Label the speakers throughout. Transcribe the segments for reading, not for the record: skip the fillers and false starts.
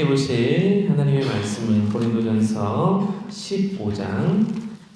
Speaker 1: 함께 보실 하나님의 말씀은 고린도전서 15장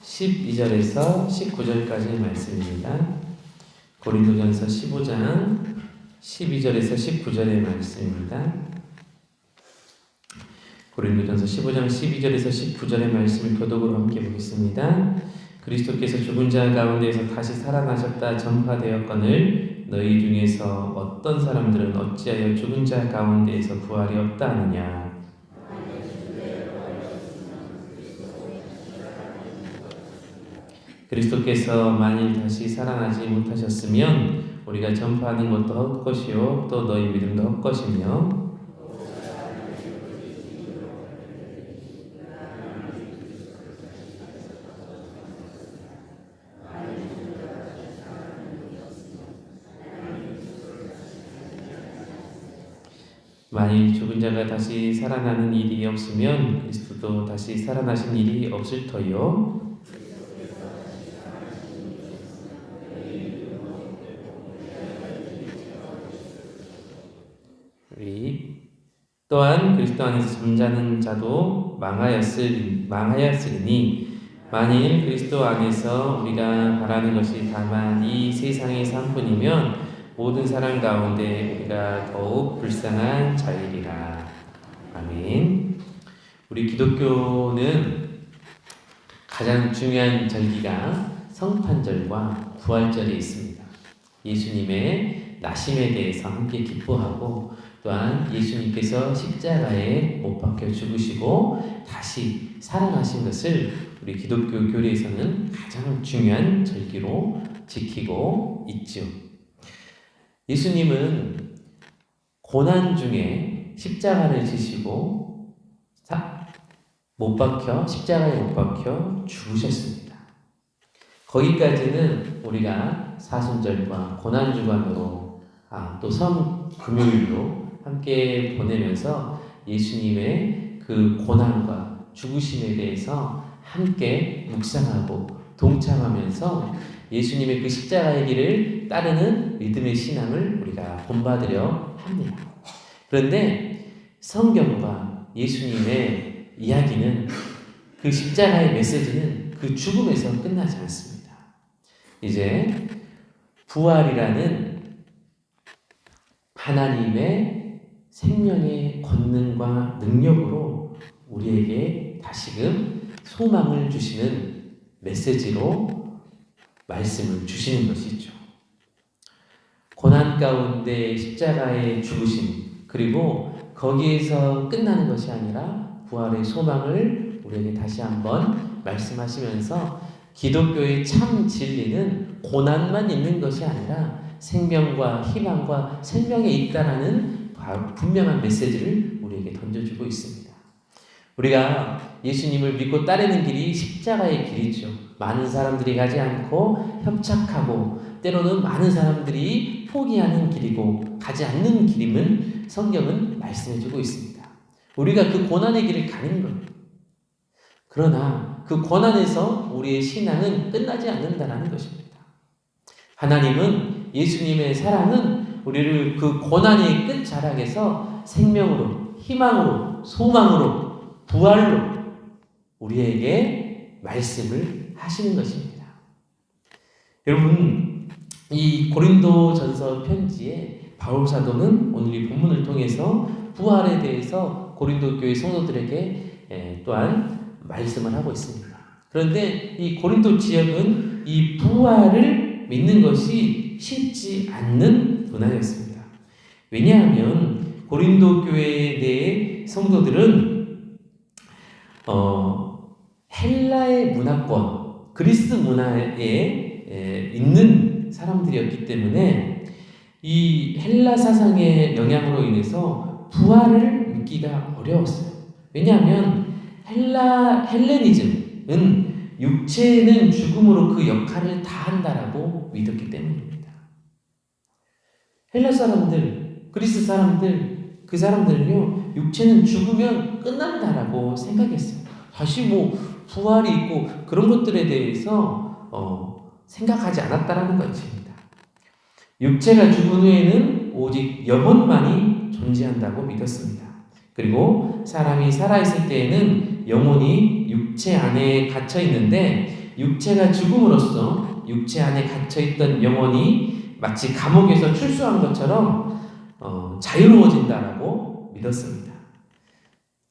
Speaker 1: 12절에서 19절까지의 말씀입니다. 고린도전서 15장 12절에서 19절의 말씀입니다. 고린도전서 15장 12절에서 19절의 말씀을 교독으로 함께 보겠습니다. 그리스도께서 죽은 자 가운데에서 다시 살아나셨다 전파되었거늘 너희 중에서 어떤 사람들은 어찌하여 죽은 자 가운데에서 부활이 없다 하느냐. 그리스도께서 만일 다시 살아나지 못하셨으면 우리가 전파하는 것도 헛것이요 또 너희 믿음도 헛것이며 만일 죽은 자가 다시 살아나는 일이 없으면 그리스도도 다시 살아나신 일이 없을 터요. 또한 그리스도 안에서 잠자는 자도 망하였으리니 만일 그리스도 안에서 우리가 바라는 것이 다만 이 세상의 상뿐이면 모든 사람 가운데 우리가 더욱 불쌍한 자이리라. 아멘. 우리 기독교는 가장 중요한 절기가 성탄절과 부활절이 있습니다. 예수님의 나심에 대해서 함께 기뻐하고 또한 예수님께서 십자가에 못 박혀 죽으시고 다시 살아나신 것을 우리 기독교 교리에서는 가장 중요한 절기로 지키고 있죠. 예수님은 고난 중에 십자가를 지시고 십자가에 못 박혀 죽으셨습니다. 거기까지는 우리가 사순절과 고난주간으로 또 성금요일로 함께 보내면서 예수님의 그 고난과 죽으심에 대해서 함께 묵상하고 동참하면서 예수님의 그 십자가의 길을 따르는 믿음의 신앙을 우리가 본받으려 합니다. 그런데 성경과 예수님의 이야기는 그 십자가의 메시지는 그 죽음에서 끝나지 않습니다. 이제 부활이라는 하나님의 생명의 권능과 능력으로 우리에게 다시금 소망을 주시는 메시지로 말씀을 주시는 것이죠. 고난 가운데 십자가의 죽으심 그리고 거기에서 끝나는 것이 아니라 부활의 소망을 우리에게 다시 한번 말씀하시면서 기독교의 참 진리는 고난만 있는 것이 아니라 생명과 희망과 생명에 있다라는 분명한 메시지를 우리에게 던져주고 있습니다. 우리가 예수님을 믿고 따르는 길이 십자가의 길이죠. 많은 사람들이 가지 않고 협착하고 때로는 많은 사람들이 포기하는 길이고 가지 않는 길임을 성경은 말씀해주고 있습니다. 우리가 그 고난의 길을 가는 거예요. 그러나 그 고난에서 우리의 신앙은 끝나지 않는다는 것입니다. 하나님은 예수님의 사랑은 우리를 그 고난의 끝자락에서 생명으로, 희망으로, 소망으로, 부활로 우리에게 말씀을 하시는 것입니다. 여러분, 이 고린도전서 편지에 바울 사도는 오늘 이 본문을 통해서 부활에 대해서 고린도 교회 성도들에게 또한 말씀을 하고 있습니다. 그런데 이 고린도 지역은 이 부활을 믿는 것이 쉽지 않는 문화였습니다. 왜냐하면 고린도 교회에 대해 성도들은 헬라의 문화권, 그리스 문화에 있는 사람들이었기 때문에 이 헬라 사상의 영향으로 인해서 부활을 믿기가 어려웠어요. 왜냐하면 헬레니즘은 육체는 죽음으로 그 역할을 다한다라고 믿었기 때문입니다. 헬라 사람들, 그리스 사람들, 그 사람들은요, 육체는 죽으면 끝난다라고 생각했어요. 다시 부활이 있고 그런 것들에 대해서 생각하지 않았다라는 것입니다. 육체가 죽은 후에는 오직 영혼만이 존재한다고 믿었습니다. 그리고 사람이 살아있을 때에는 영혼이 육체 안에 갇혀 있는데 육체가 죽음으로써 육체 안에 갇혀있던 영혼이 마치 감옥에서 출소한 것처럼 자유로워진다라고 믿었습니다.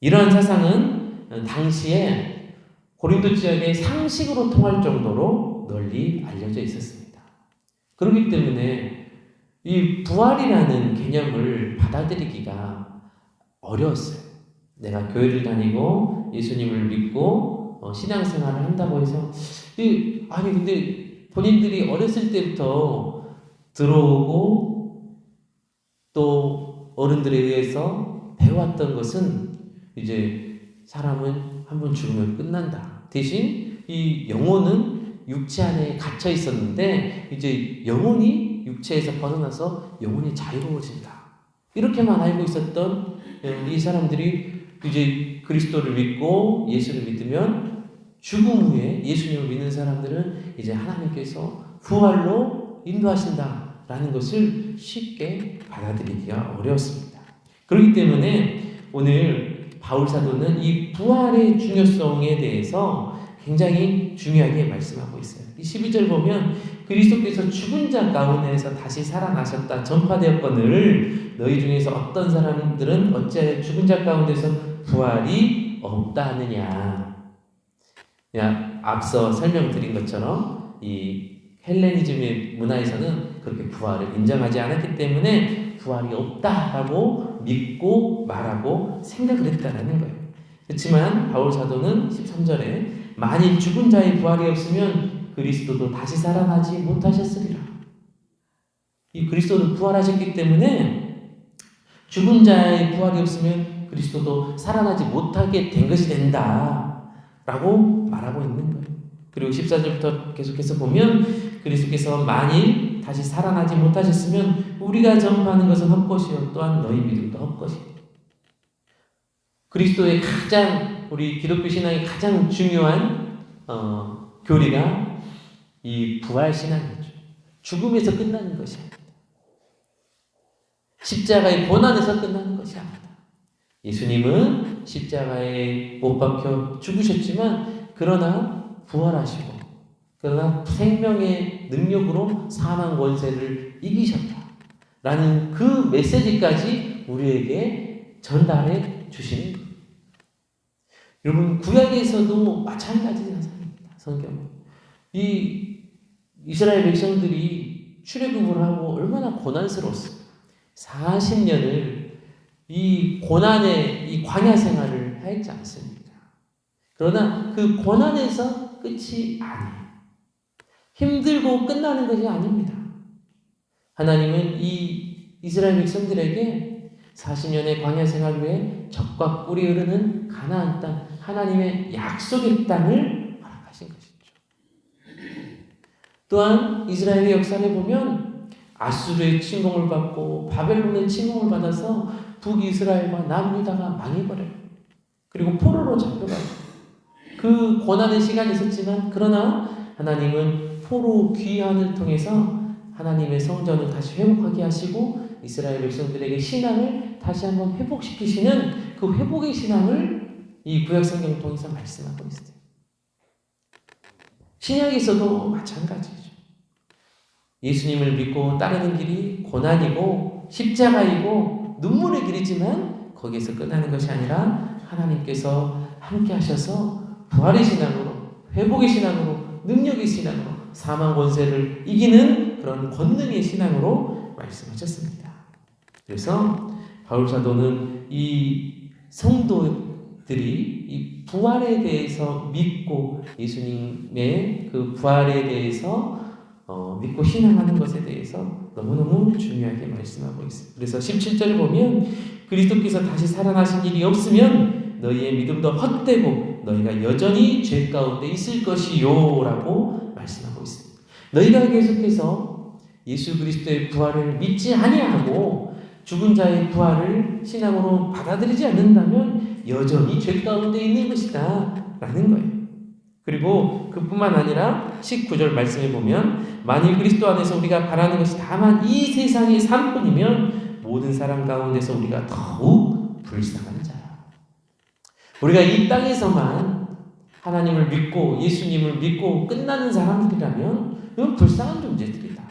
Speaker 1: 이러한 사상은 당시에 고린도 지역의 상식으로 통할 정도로 널리 알려져 있었습니다. 그렇기 때문에 이 부활이라는 개념을 받아들이기가 어려웠어요. 내가 교회를 다니고 예수님을 믿고 신앙생활을 한다고 해서 아니 근데 본인들이 어렸을 때부터 들어오고 또 어른들에 의해서 배워왔던 것은 이제 사람은 한번 죽으면 끝난다. 대신 이 영혼은 육체 안에 갇혀 있었는데 이제 영혼이 육체에서 벗어나서 영혼이 자유로워진다. 이렇게만 알고 있었던 이 사람들이 이제 그리스도를 믿고 예수를 믿으면 죽음 후에 예수님을 믿는 사람들은 이제 하나님께서 부활로 인도하신다라는 것을 쉽게 받아들이기가 어려웠습니다. 그렇기 때문에 오늘 바울 사도는 이 부활의 중요성에 대해서 굉장히 중요하게 말씀하고 있어요. 이 12절 보면 그리스도께서 죽은 자 가운데에서 다시 살아나셨다 전파되었거늘 너희 중에서 어떤 사람들은 어찌하여 죽은 자 가운데서 부활이 없다 하느냐. 앞서 설명드린 것처럼 이 헬레니즘의 문화에서는 그렇게 부활을 인정하지 않았기 때문에 부활이 없다라고 믿고 말하고 생각을 했다라는 거예요. 그렇지만 바울 사도는 13절에 만일 죽은 자의 부활이 없으면 그리스도도 다시 살아나지 못하셨으리라. 이 그리스도는 부활하셨기 때문에 죽은 자의 부활이 없으면 그리스도도 살아나지 못하게 된 것이 된다 라고 말하고 있는 거예요. 그리고 14절부터 계속해서 보면 그리스도께서 만일 다시 살아나지 못하셨으면 우리가 전파하는 것은 헛것이요 또한 너희 믿음도 헛것이요. 그리스도의 가장 우리 기독교 신앙의 가장 중요한 교리가 이 부활 신앙이죠. 죽음에서 끝나는 것이 아니다. 십자가의 고난에서 끝나는 것이 아니다. 예수님은 십자가에 못 박혀 죽으셨지만 그러나 부활하시고 그러나 생명의 능력으로 사망 권세를 이기셨다라는 그 메시지까지 우리에게 전달해 주시는 거예요. 여러분 구약에서도 마찬가지 사상입니다. 성경은 이 이스라엘 백성들이 출애굽을 하고 얼마나 고난스러웠어요. 40년을 이 고난의 이 광야 생활을 하였지 않습니까? 그러나 그 고난에서 끝이 아니에요. 힘들고 끝나는 것이 아닙니다. 하나님은 이 이스라엘 백성들에게 40년의 광야 생활 후에 젖과 꿀이 흐르는 가나안 땅, 하나님의 약속의 땅을 허락하신 것이죠. 또한 이스라엘의 역사를 보면 아수르의 침공을 받고 바벨론의 침공을 받아서 북이스라엘과 남유다가 망해버려요. 그리고 포로로 잡혀가요. 그 고난의 시간이 있었지만 그러나 하나님은 포로 귀환을 통해서 하나님의 성전을 다시 회복하게 하시고 이스라엘 백성들에게 신앙을 다시 한번 회복시키시는 그 회복의 신앙을 이 구약 성경을 통해서 말씀하고 있어요. 신약에서도 마찬가지죠. 예수님을 믿고 따르는 길이 고난이고 십자가이고 눈물의 길이지만 거기에서 끝나는 것이 아니라 하나님께서 함께 하셔서 부활의 신앙으로 회복의 신앙으로 능력의 신앙으로 사망 권세를 이기는 그런 권능의 신앙으로 말씀하셨습니다. 그래서 바울 사도는 이 성도들이 이 부활에 대해서 믿고 예수님의 그 부활에 대해서 믿고 신앙하는 것에 대해서 너무너무 중요하게 말씀하고 있습니다. 그래서 17절을 보면 그리스도께서 다시 살아나신 일이 없으면 너희의 믿음도 헛되고 너희가 여전히 죄 가운데 있을 것이요 라고 말씀하고 있습니다. 너희가 계속해서 예수 그리스도의 부활을 믿지 아니하고 죽은 자의 부활을 신앙으로 받아들이지 않는다면 여전히 죄 가운데 있는 것이다 라는 거예요. 그리고 그뿐만 아니라 19절 말씀에 보면 만일 그리스도 안에서 우리가 바라는 것이 다만 이 세상의 삶뿐이면 모든 사람 가운데서 우리가 더욱 불쌍한 자야. 우리가 이 땅에서만 하나님을 믿고 예수님을 믿고 끝나는 사람들이라면 이건 불쌍한 존재들이다.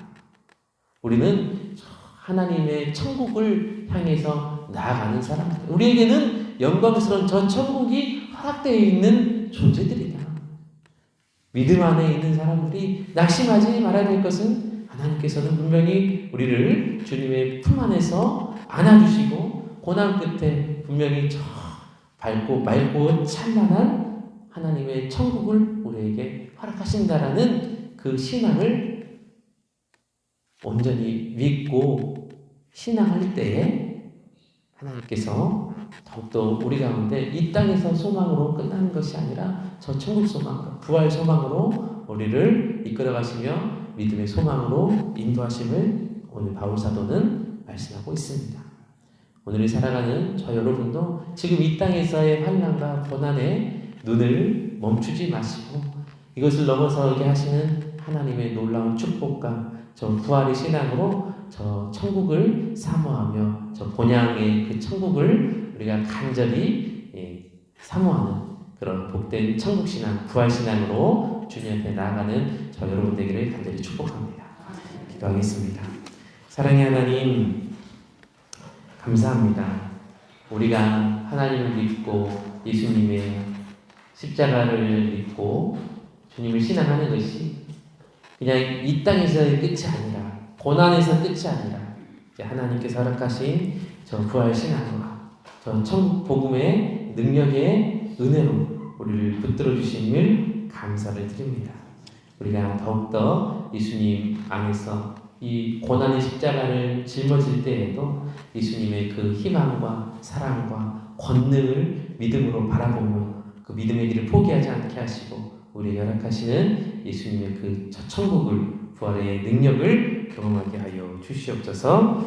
Speaker 1: 우리는 하나님의 천국을 향해서 나아가는 사람들. 우리에게는 영광스러운 저 천국이 허락되어 있는 존재들이다. 믿음 안에 있는 사람들이 낙심하지 말아야 될 것은 하나님께서는 분명히 우리를 주님의 품 안에서 안아주시고 고난 끝에 분명히 저 밝고 맑고 찬란한 하나님의 천국을 우리에게 허락하신다라는 그 신앙을 온전히 믿고 신앙할 때에 하나님께서 더욱더 우리 가운데 이 땅에서 소망으로 끝나는 것이 아니라 저 천국 소망으로 부활 소망으로 우리를 이끌어 가시며 믿음의 소망으로 인도하심을 오늘 바울 사도는 말씀하고 있습니다. 오늘 살아가는 저 여러분도 지금 이 땅에서의 환난과 고난에 눈을 멈추지 마시고 이것을 넘어서게 하시는 하나님의 놀라운 축복과 저 부활의 신앙으로 저 천국을 사모하며 저 본향의 그 천국을 우리가 간절히 사모하는 그런 복된 천국신앙, 부활신앙으로 주님 앞에 나아가는 저 여러분 되기를 간절히 축복합니다. 기도하겠습니다. 사랑의 하나님, 감사합니다. 우리가 하나님을 믿고 예수님의 십자가를 믿고 주님을 신앙하는 것이 그냥 이 땅에서의 끝이 아니라 고난에서 끝이 아니라 하나님께서 허락하신 저 부활 신앙과 저 천국 복음의 능력의 은혜로 우리를 붙들어 주심을 감사를 드립니다. 우리가 더욱더 예수님 안에서 이 고난의 십자가를 짊어질 때에도 예수님의 그 희망과 사랑과 권능을 믿음으로 바라보며 그 믿음의 길을 포기하지 않게 하시고 우리에게 허락하시는 예수님의 그 천국을 부활의 능력을 경험하게 하여 주시옵소서.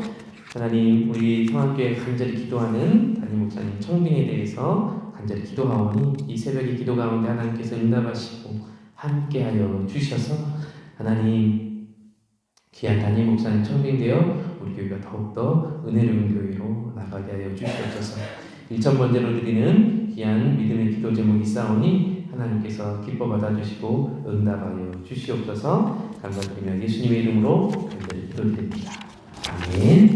Speaker 1: 하나님, 우리 성안교회 간절히 기도하는 담임 목사님 청빙에 대해서 간절히 기도하오니 이 새벽의 기도 가운데 하나님께서 응답하시고 함께하여 주셔서 하나님 귀한 담임 목사님 청빙되어 우리 교회가 더욱더 은혜로운 교회로 나가게 하여 주시옵소서. 1,000번째로 드리는 귀한 믿음의 기도 제목이 있사오니 하나님께서 기뻐 받아주시고 응답하여 주시옵소서. 감사드리며 예수님의 이름으로 간절히 기도드립니다. 아멘.